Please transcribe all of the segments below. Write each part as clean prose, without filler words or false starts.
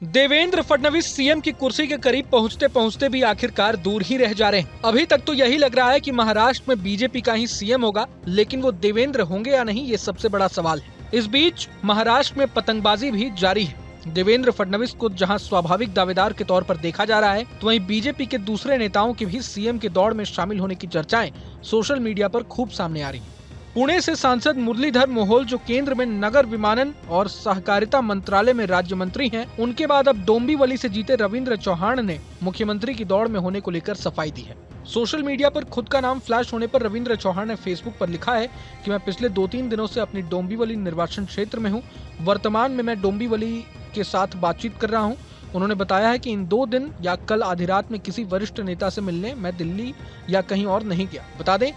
Devendra Fadnavis CM की कुर्सी के करीब पहुंचते पहुंचते भी आखिरकार दूर ही रह जा रहे हैं। अभी तक तो यही लग रहा है कि महाराष्ट्र में बीजेपी का ही सीएम होगा, लेकिन वो देवेंद्र होंगे या नहीं, ये सबसे बड़ा सवाल है। इस बीच महाराष्ट्र में पतंगबाजी भी जारी है। देवेंद्र फडणवीस को जहां स्वाभाविक दावेदार के तौर पर देखा जा रहा है, तो वहीं बीजेपी के दूसरे नेताओं की भी सीएम के दौड़ में शामिल होने की चर्चाएं सोशल मीडिया पर खूब सामने आ रही है। पुणे से सांसद मुरलीधर मोहोल, जो केंद्र में नगर विमानन और सहकारिता मंत्रालय में राज्य मंत्री हैं, उनके बाद अब डोंबिवली से जीते रविंद्र चौहान ने मुख्यमंत्री की दौड़ में होने को लेकर सफाई दी है। सोशल मीडिया पर खुद का नाम फ्लैश होने पर रविंद्र चौहान ने फेसबुक पर लिखा है कि मैं पिछले 2-3 दिनों से अपनी डोंबिवली निर्वाचन क्षेत्र में हूँ। वर्तमान में मैं डोंबिवली के साथ बातचीत कर रहा हूँ। उन्होंने बताया है कि इन 2 दिन या कल आधी रात में किसी वरिष्ठ नेता से मिलने मैं दिल्ली या कहीं और नहीं गया। बता दें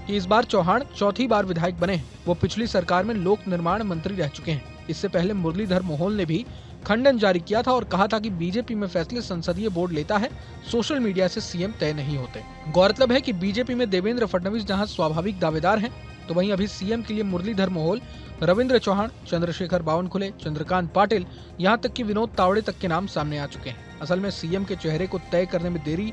कि इस बार चौहान चौथी बार विधायक बने हैं। वो पिछली सरकार में लोक निर्माण मंत्री रह चुके हैं। इससे पहले मुरलीधर मोहोल ने भी खंडन जारी किया था और कहा था कि बीजेपी में फैसले संसदीय बोर्ड लेता है, सोशल मीडिया से सीएम तय नहीं होते। गौरतलब है कि बीजेपी में देवेंद्र फडणवीस जहां स्वाभाविक दावेदार हैं, तो वहीं अभी सीएम के लिए मुरलीधर मोहोल, रविंद्र चौहान, चंद्रशेखर बावनकुले, चंद्रकांत पाटिल, यहाँ तक कि विनोद तावड़े तक के नाम सामने आ चुके हैं। असल में सीएम के चेहरे को तय करने में देरी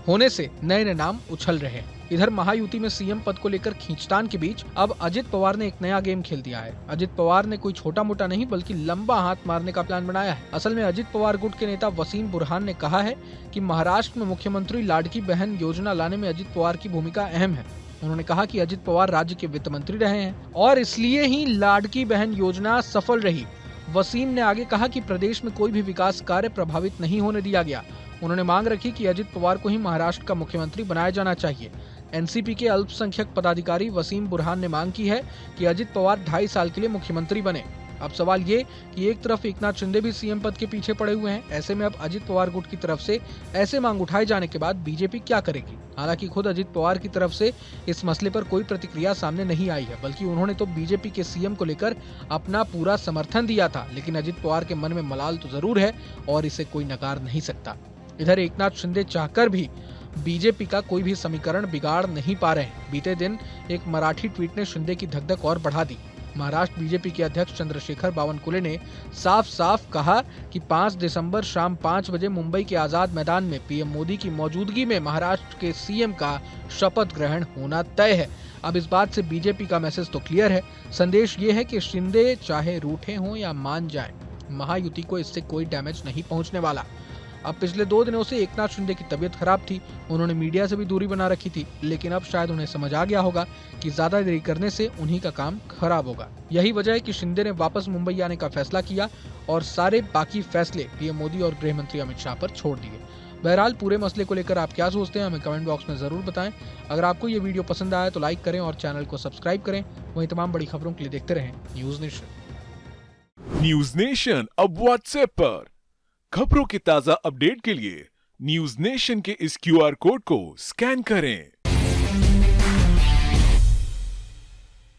होने से नए नए नाम उछल रहे हैं। इधर महायुति में सीएम पद को लेकर खींचतान के बीच अब अजित पवार ने एक नया गेम खेल दिया है। अजित पवार ने कोई छोटा मोटा नहीं बल्कि लंबा हाथ मारने का प्लान बनाया है। असल में अजित पवार गुट के नेता वसीम बुरहान ने कहा है कि महाराष्ट्र में मुख्यमंत्री लाडकी बहन योजना लाने में अजित पवार की भूमिका अहम है। उन्होंने कहा कि अजित पवार राज्य के वित्त मंत्री रहे हैं और इसलिए ही लाडकी बहन योजना सफल रही। वसीम ने आगे कहा कि प्रदेश में कोई भी विकास कार्य प्रभावित नहीं होने दिया गया। उन्होंने मांग रखी कि अजित पवार को ही महाराष्ट्र का मुख्यमंत्री बनाया जाना चाहिए। एनसीपी के अल्पसंख्यक पदाधिकारी वसीम बुरहान ने मांग की है कि अजित पवार 2.5 साल के लिए मुख्यमंत्री बने। अब सवाल ये कि एक तरफ एकनाथ शिंदे भी सीएम पद के पीछे पड़े हुए हैं। ऐसे में अब अजित पवार गुट की तरफ से ऐसे मांग उठाए जाने के बाद बीजेपी क्या करेगी? हालांकि खुद अजित पवार की तरफ से इस मसले पर कोई प्रतिक्रिया सामने नहीं आई है, बल्कि उन्होंने तो बीजेपी के सीएम को लेकर अपना पूरा समर्थन दिया था। लेकिन अजित पवार के मन में मलाल तो जरूर है और इसे कोई नकार नहीं सकता। इधर एकनाथ शिंदे चाहकर भी बीजेपी का कोई भी समीकरण बिगाड़ नहीं पा रहे हैं। बीते दिन एक मराठी ट्वीट ने शिंदे की धक-धक और बढ़ा दी। महाराष्ट्र बीजेपी के अध्यक्ष चंद्रशेखर बावनकुले ने साफ साफ कहा कि 5 दिसंबर शाम 5 बजे मुंबई के आजाद मैदान में पीएम मोदी की मौजूदगी में महाराष्ट्र के सीएम का शपथ ग्रहण होना तय है। अब इस बात से बीजेपी का मैसेज तो क्लियर है। संदेश ये है कि शिंदे चाहे रूठे हों या मान जाएं, महायुति को इससे कोई डैमेज नहीं पहुंचने वाला। अब पिछले 2 दिनों से एकनाथ शिंदे की तबीयत खराब थी। उन्होंने मीडिया से भी दूरी बना रखी थी, लेकिन अब शायद उन्हें समझ आ गया होगा कि ज्यादा देरी करने से उन्हीं का काम खराब होगा। यही वजह है कि शिंदे ने वापस मुंबई आने का फैसला किया और सारे बाकी फैसले पीएम मोदी और गृह मंत्री अमित शाह पर छोड़ दिए। बहरहाल पूरे मसले को लेकर आप क्या सोचते हैं, हमें कमेंट बॉक्स में जरूर बताएं। अगर आपको ये वीडियो पसंद आया तो लाइक करें और चैनल को सब्सक्राइब करें। वहीं तमाम बड़ी खबरों के लिए देखते रहें न्यूज नेशन। न्यूज नेशन अब व्हाट्सएप पर खबरों के ताजा अपडेट के लिए न्यूज नेशन के इस क्यूआर कोड को स्कैन करें